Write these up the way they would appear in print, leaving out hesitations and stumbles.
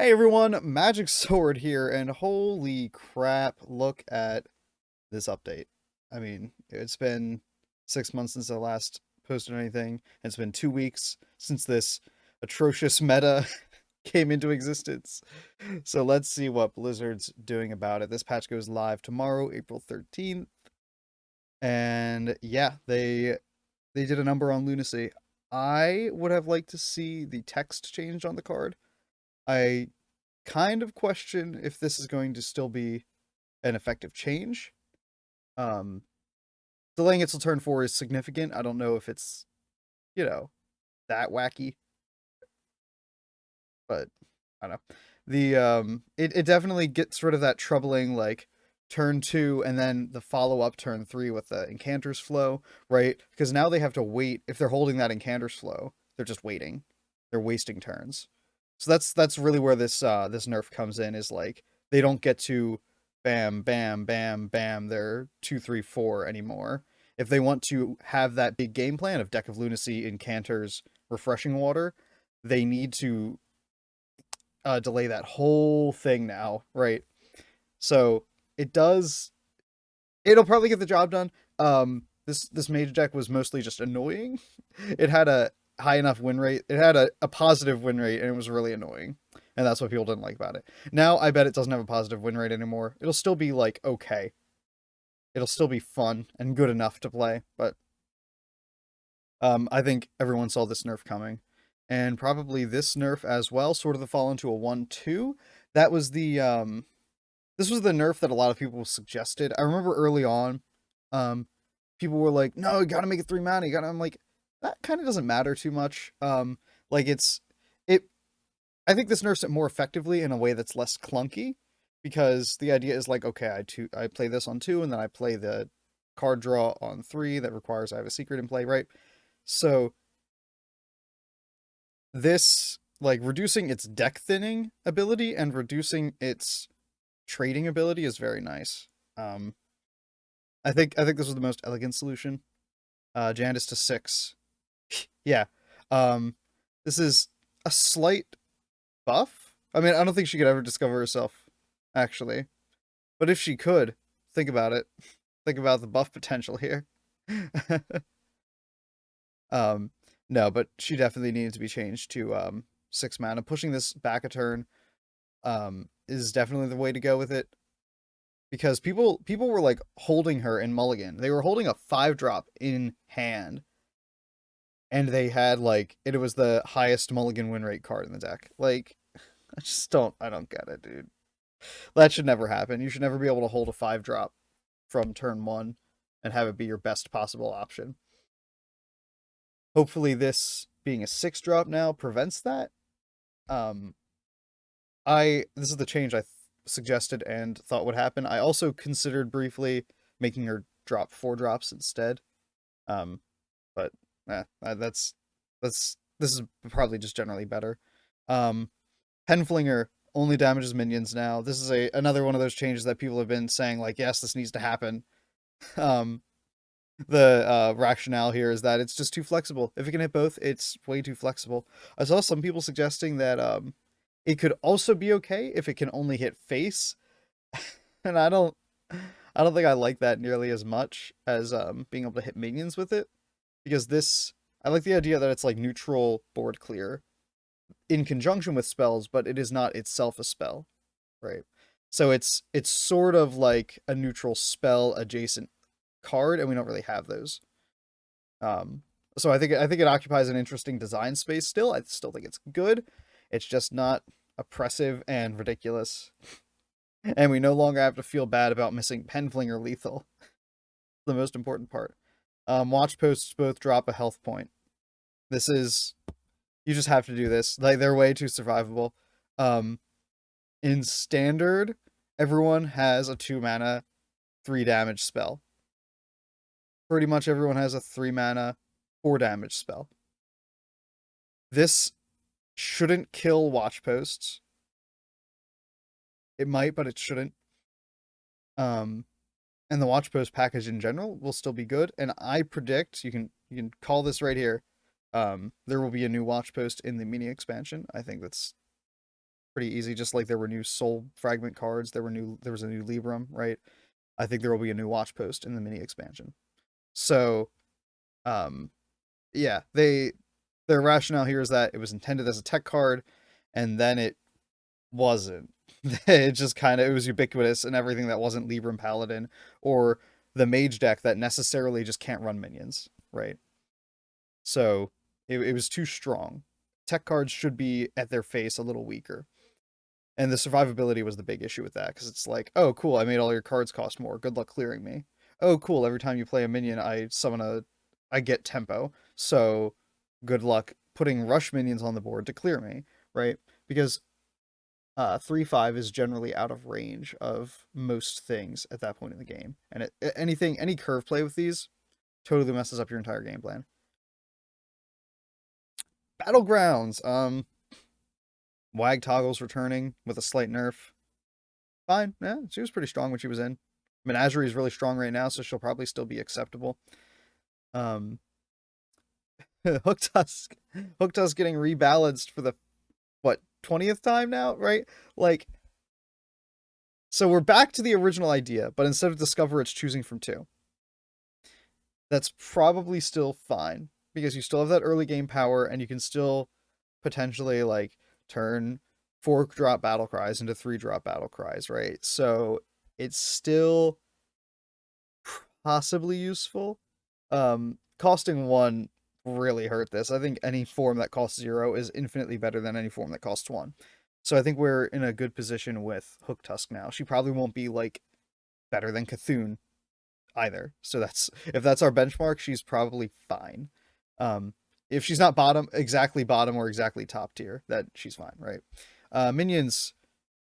Hey everyone, Magic Sword here, and holy crap, look at this update. I mean, it's been 6 months since I last posted anything, and it's been 2 weeks since this atrocious meta came into existence. So let's see what Blizzard's doing about it. This patch goes live tomorrow, April 13th, and yeah, they did a number on Lunacy. I would have liked to see the text changed on the card. I kind of question if this is going to still be an effective change. Um, Delaying it till turn 4 is significant. I don't know if it's, you know, that wacky, but I don't know. It definitely gets rid of that troubling like turn 2 and then the follow-up turn 3 with the Incanter's Flow, right? Because now they have to wait. If they're holding that Incanter's Flow, they're just waiting. They're wasting turns. So that's really where this nerf comes in, is like they don't get to bam bam bam bam their 2 3 4 anymore. If they want to have that big game plan of Deck of Lunacy, Incanters, Refreshing Water, they need to delay that whole thing now, right? So it does. It'll probably get the job done. This mage deck was mostly just annoying. It had a high enough win rate. It had a positive win rate, and it was really annoying. And that's what people didn't like about it. Now I bet it doesn't have a positive win rate anymore. It'll still be like okay. It'll still be fun and good enough to play, but I think everyone saw this nerf coming, and probably this nerf as well, sort of the fall into a 1-2. That was the this was the nerf that a lot of people suggested. I remember early on, people were like, "No, you gotta make it 3 mana." You gotta. I'm like, that kind of doesn't matter too much. Like it. I think this nerfs it more effectively in a way that's less clunky, because the idea is like, okay, I play this on 2, and then I play the card draw on 3 that requires I have a secret in play, right? So this, like, reducing its deck thinning ability and reducing its trading ability is very nice. Um, I think this was the most elegant solution. Jandis to 6. Yeah. Um, this is a slight buff. I mean, I don't think she could ever discover herself, actually. But if she could, think about it. Think about the buff potential here. um, no, but she definitely needed to be changed to 6 mana. Pushing this back a turn is definitely the way to go with it, because people were like holding her in Mulligan. They were holding a 5-drop in hand, and they had like it was the highest Mulligan win rate card in the deck. Like, I don't get it, dude. That should never happen. You should never be able to hold a 5-drop from turn 1 and have it be your best possible option. Hopefully this being a 6-drop now prevents that. Um this is the change I suggested and thought would happen. I also considered briefly making her drop 4 drops instead. Um, but this is probably just generally better. Penflinger only damages minions now. This is another one of those changes that people have been saying like, yes, this needs to happen. Um, the rationale here is that it's just too flexible. If it can hit both, it's way too flexible. I saw some people suggesting that it could also be okay if it can only hit face, and I don't think I like that nearly as much as being able to hit minions with it, because this I like the idea that it's like neutral board clear in conjunction with spells, but it is not itself a spell, right? So it's sort of like a neutral spell adjacent card, and we don't really have those. Um, so I think it occupies an interesting design space still. I still think it's good. It's just not oppressive and ridiculous. And we no longer have to feel bad about missing Penflinger lethal. The most important part. Watch posts both drop a health point. This is, you just have to do this. Like, they're way too survivable. Um, in standard, everyone has a 2 mana 3 damage spell. Pretty much everyone has a 3 mana 4 damage spell. This shouldn't kill watch posts. It might, but it shouldn't. Um, and the watch post package in general will still be good. And I predict, you can call this right here. There will be a new watch post in the mini expansion. I think that's pretty easy. Just like there were new Soul Fragment cards, there was a new Libram, right? I think there will be a new Watch Post in the mini expansion. So, um, yeah, their rationale here is that it was intended as a tech card, and then it wasn't. It just kind of it was ubiquitous in everything that wasn't Libram Paladin or the mage deck that necessarily just can't run minions, right? So it was too strong. Tech cards should be at their face a little weaker. And the survivability was the big issue with that because it's like, oh, cool, I made all your cards cost more. Good luck clearing me. Oh, cool, every time you play a minion, I get tempo. So good luck putting rush minions on the board to clear me, right? Because 3/5 is generally out of range of most things at that point in the game, and any curve play with these totally messes up your entire game plan. Battlegrounds. Wag Toggle's returning with a slight nerf. Fine. Yeah, she was pretty strong when she was in. Menagerie is really strong right now, so she'll probably still be acceptable. Um, Hook Tusk getting rebalanced for the what 20th time now, right? Like, so we're back to the original idea, but instead of discover, it's choosing from two. That's probably still fine because you still have that early game power, and you can still potentially like turn 4-drop battle cries into 3-drop battle cries, right? So it's still possibly useful. Costing 1 really hurt this. I think any form that costs 0 is infinitely better than any form that costs 1. So I think we're in a good position with Hook Tusk now. She probably won't be like better than Cthulhu either. So if that's our benchmark, she's probably fine. If she's not exactly bottom or exactly top tier, that she's fine, right? Minions,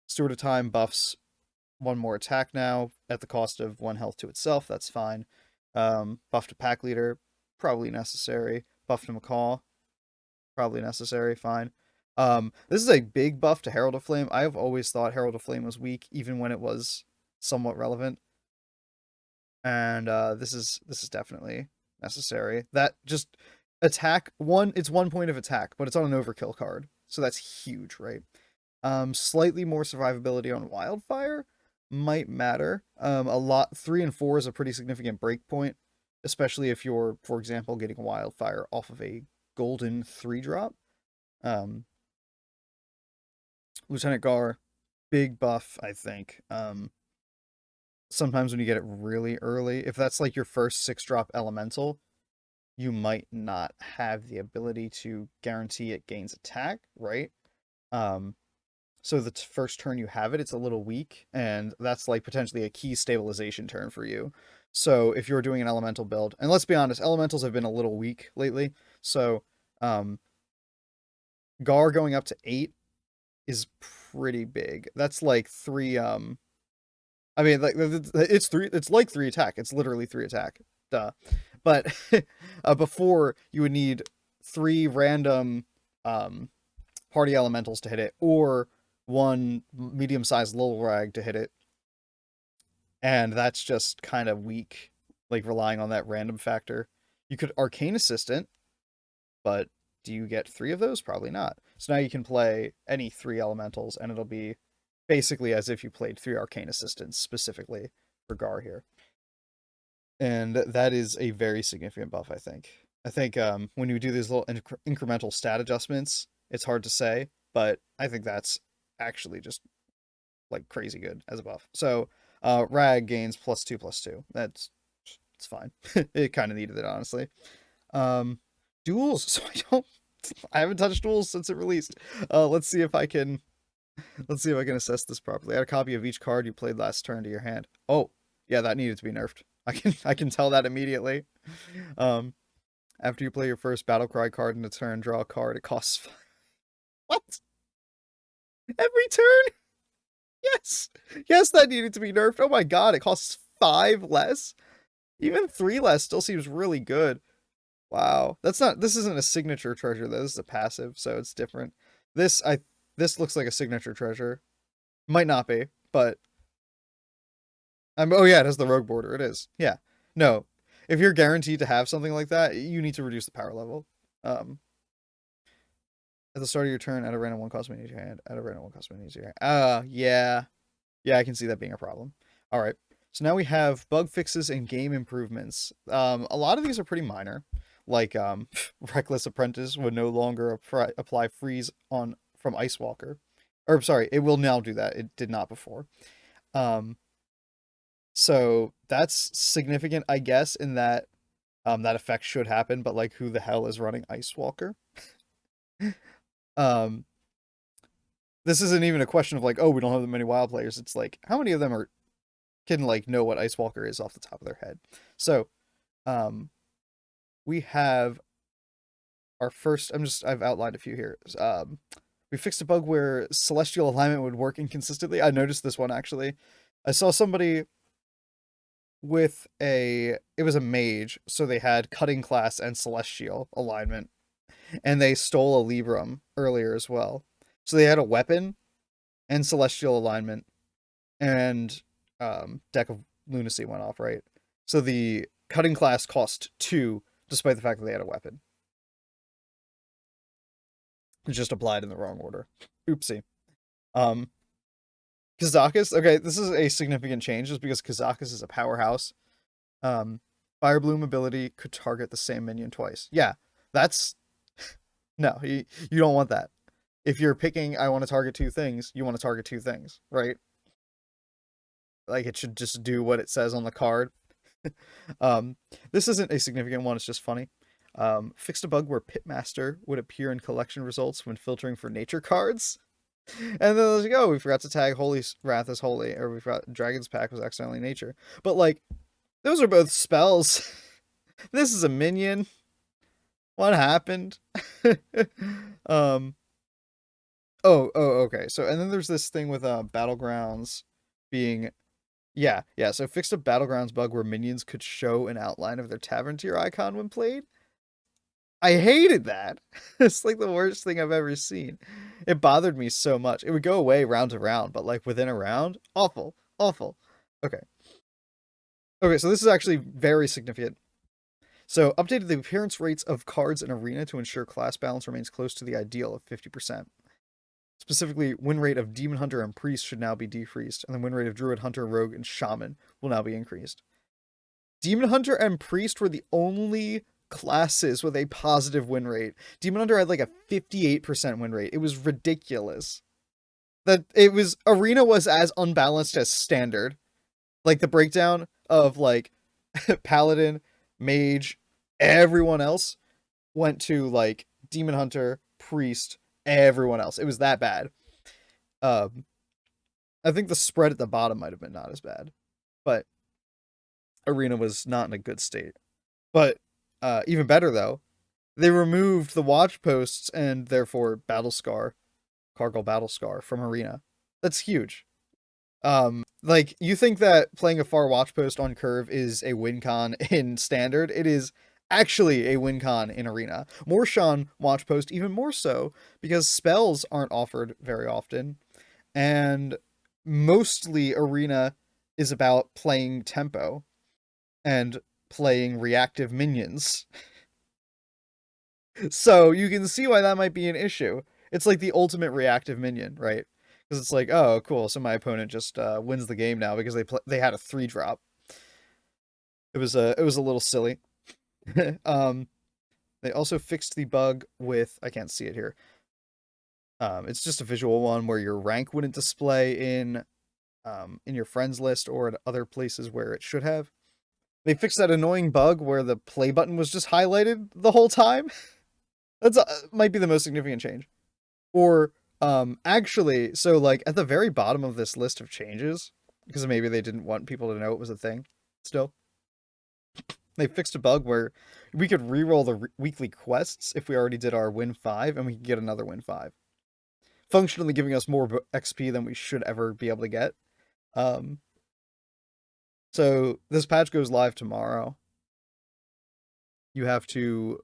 Steward of Time buffs 1 more attack now at the cost of 1 health to itself. That's fine. Buff to Pack Leader, probably necessary. Buff to Macaw, probably necessary. Fine. This is a big buff to Herald of Flame. I have always thought Herald of Flame was weak, even when it was somewhat relevant. And this is definitely necessary. That just attack one. It's 1 point of attack, but it's on an overkill card, so that's huge, right? Slightly more survivability on Wildfire might matter. A lot 3 and 4 is a pretty significant break point, especially if you're, for example, getting Wildfire off of a golden 3-drop. Lieutenant Gar, big buff, I think. Sometimes when you get it really early, if that's like your first 6-drop elemental, you might not have the ability to guarantee it gains attack, right? So the first turn you have it, it's a little weak, and that's like potentially a key stabilization turn for you. So if you're doing an elemental build, and let's be honest, elementals have been a little weak lately, so Gar going up to 8 is pretty big. That's like 3 I mean, like it's like 3 attack. It's literally 3 attack. Duh. But before you would need 3 random party elementals to hit it, or 1 medium-sized little rag to hit it. And that's just kind of weak, like relying on that random factor. You could Arcane Assistant, but do you get 3 of those? Probably not. So now you can play any 3 elementals, and it'll be basically as if you played 3 Arcane Assistants specifically for Gar here. And that is a very significant buff, I think. I think when you do these little incremental stat adjustments, it's hard to say, but I think that's actually just like crazy good as a buff. So Rag gains +2/+2. It's fine. It kind of needed it, honestly. Duels. So I haven't touched duels since it released. Let's see if I can assess this properly. Add a copy of each card you played last turn to your hand. Oh, yeah, that needed to be nerfed. I can tell that immediately. After you play your first Battlecry card in a turn, draw a card. It costs 5. What? Every turn? Yes. Yes, that needed to be nerfed. Oh my god, it costs 5 less? Even 3 less still seems really good. Wow. This isn't a signature treasure though. This is a passive, so it's different. This looks like a signature treasure. Might not be, but oh yeah, it has the rogue border. It is. Yeah. No. If you're guaranteed to have something like that, you need to reduce the power level. At the start of your turn, add a random one cost minion to your hand. Add a random one cost minion to your hand. Yeah. Yeah, I can see that being a problem. All right. So now we have bug fixes and game improvements. A lot of these are pretty minor. Like Reckless Apprentice would no longer apply freeze on from Ice Walker. Or sorry, it will now do that. It did not before. Um, so that's significant, I guess, in that that effect should happen, but like who the hell is running Ice Walker? Um, this isn't even a question of like, oh, we don't have that many wild players. It's like, how many of them can like know what Ice Walker is off the top of their head? So, we have our first. I've outlined a few here. We fixed a bug where celestial alignment would work inconsistently. I noticed this one actually. I saw somebody with it was a mage, so they had cutting class and celestial alignment, and they stole a Libram earlier as well. So they had a weapon and celestial alignment, and Deck of Lunacy went off, right? So the cutting class cost 2, despite the fact that they had a weapon. It just applied in the wrong order. Oopsie. Kazakus, okay, this is a significant change just because Kazakus is a powerhouse. Fire Bloom ability could target the same minion twice. Yeah, that's no, you don't want that. If you're picking I want to target 2 things, you want to target 2 things, right? Like it should just do what it says on the card. This isn't a significant one, it's just funny. Fixed a bug where Pitmaster would appear in collection results when filtering for nature cards. And then there's like, oh, we forgot to tag Holy Wrath as Holy, or we forgot Dragon's Pack was accidentally nature. But like, those are both spells. This is a minion. What happened? Okay. So, and then there's this thing with Battlegrounds being yeah. So fixed a Battlegrounds bug where minions could show an outline of their tavern tier icon when played. I hated that. It's like the worst thing I've ever seen. It bothered me so much. It would go away round to round, but like within a round, awful. Okay. Okay, so this is actually very significant. So updated the appearance rates of cards in Arena to ensure class balance remains close to the ideal of 50%. Specifically, win rate of Demon Hunter and Priest should now be decreased, and the win rate of Druid, Hunter, Rogue, and Shaman will now be increased. Demon Hunter and Priest were the only classes with a positive win rate. Demon Hunter had like a 58% win rate. It was ridiculous. That it was Arena was as unbalanced as Standard. Like the breakdown of like Paladin, Mage, everyone else went to like Demon Hunter, Priest, everyone else. It was that bad. I think the spread at the bottom might have been not as bad, but Arena was not in a good state. But even better though, they removed the watch posts and therefore Cargill Battle Scar from Arena. That's huge. Like you think that playing a far watch post on curve is a win con in Standard. It is actually a win con in Arena. Morshan watch post even more so because spells aren't offered very often, and mostly Arena is about playing tempo and playing reactive minions. So you can see why that might be an issue. It's like the ultimate reactive minion, right? Because it's like, oh, cool. So my opponent just wins the game now because they had a 3-drop. It was a little silly. They also fixed the bug with I can't see it here. It's just a visual one where your rank wouldn't display in your friends list or at other places where it should have. They fixed that annoying bug where the play button was just highlighted the whole time. That's might be the most significant change. Or actually, so like at the very bottom of this list of changes, because maybe they didn't want people to know it was a thing still, they fixed a bug where we could reroll the weekly quests if we already did our win 5 and we could get another win 5. Functionally giving us more XP than we should ever be able to get. So this patch goes live tomorrow. You have to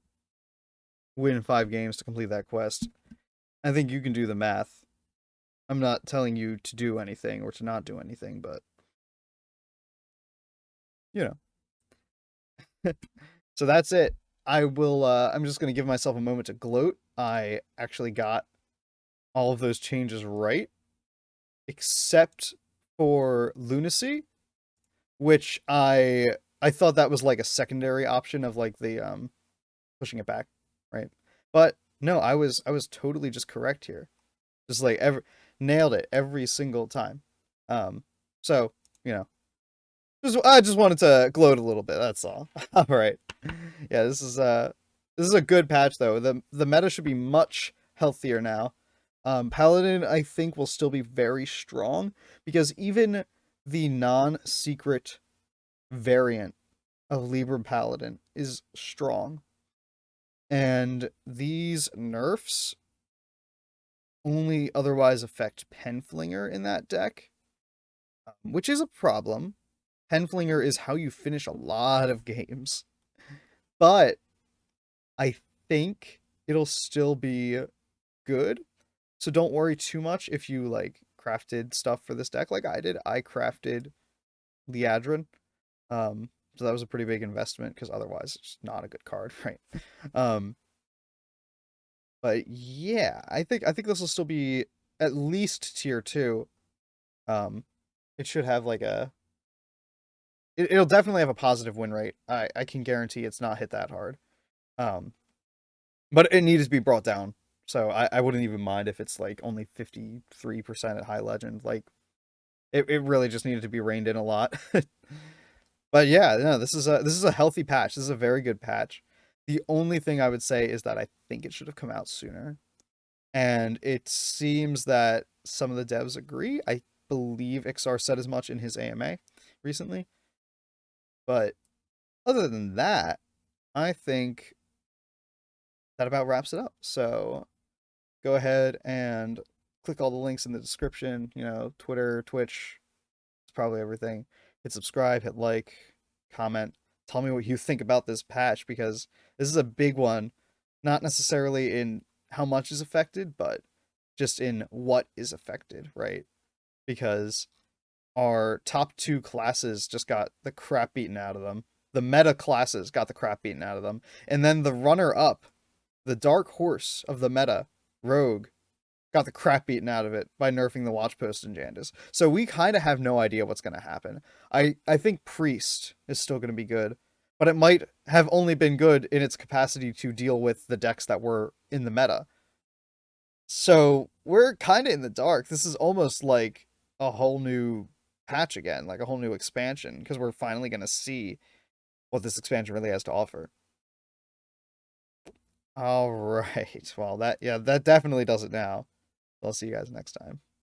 win 5 games to complete that quest. I think you can do the math. I'm not telling you to do anything or to not do anything, but you know. So that's it. I'm just going to give myself a moment to gloat I actually got all of those changes right, except for Lunacy, which I thought that was like a secondary option of like the pushing it back, right? But no, I was totally just correct here. Just like every nailed it every single time. Um, so you know, I just wanted to gloat a little bit. That's all. All right. Yeah, this is a good patch though. The meta should be much healthier now. Paladin I think will still be very strong because even the non-secret variant of Libra Paladin is strong. And these nerfs only otherwise affect Penflinger in that deck, which is a problem. Penflinger is how you finish a lot of games. But I think it'll still be good. So don't worry too much if you like crafted stuff for this deck like I did. I crafted Liadrin. So that was a pretty big investment because otherwise it's not a good card, right? Um, but yeah, I think this will still be at least tier 2. Um, it should have like it'll definitely have a positive win rate. I can guarantee it's not hit that hard. Um, but it needs to be brought down. So I wouldn't even mind if it's like only 53% at high legend. Like it really just needed to be reined in a lot. But yeah, no, this is a healthy patch. This is a very good patch. The only thing I would say is that I think it should have come out sooner. And it seems that some of the devs agree. I believe Ixar said as much in his AMA recently. But other than that, I think that about wraps it up. So go ahead and click all the links in the description, Twitter, Twitch, it's probably everything. Hit subscribe, hit like, comment, tell me what you think about this patch because this is a big one, not necessarily in how much is affected, but just in what is affected, right? Because our top 2 classes just got the crap beaten out of them. The meta classes got the crap beaten out of them. And then the runner up, the dark horse of the meta, Rogue, got the crap beaten out of it by nerfing the Watch Post and Jandis. So we kind of have no idea what's going to happen. I think Priest is still going to be good, but it might have only been good in its capacity to deal with the decks that were in the meta. So we're kind of in the dark. This is almost like a whole new patch again, like a whole new expansion, because we're finally going to see what this expansion really has to offer. All right. Well, that definitely does it now. I'll see you guys next time.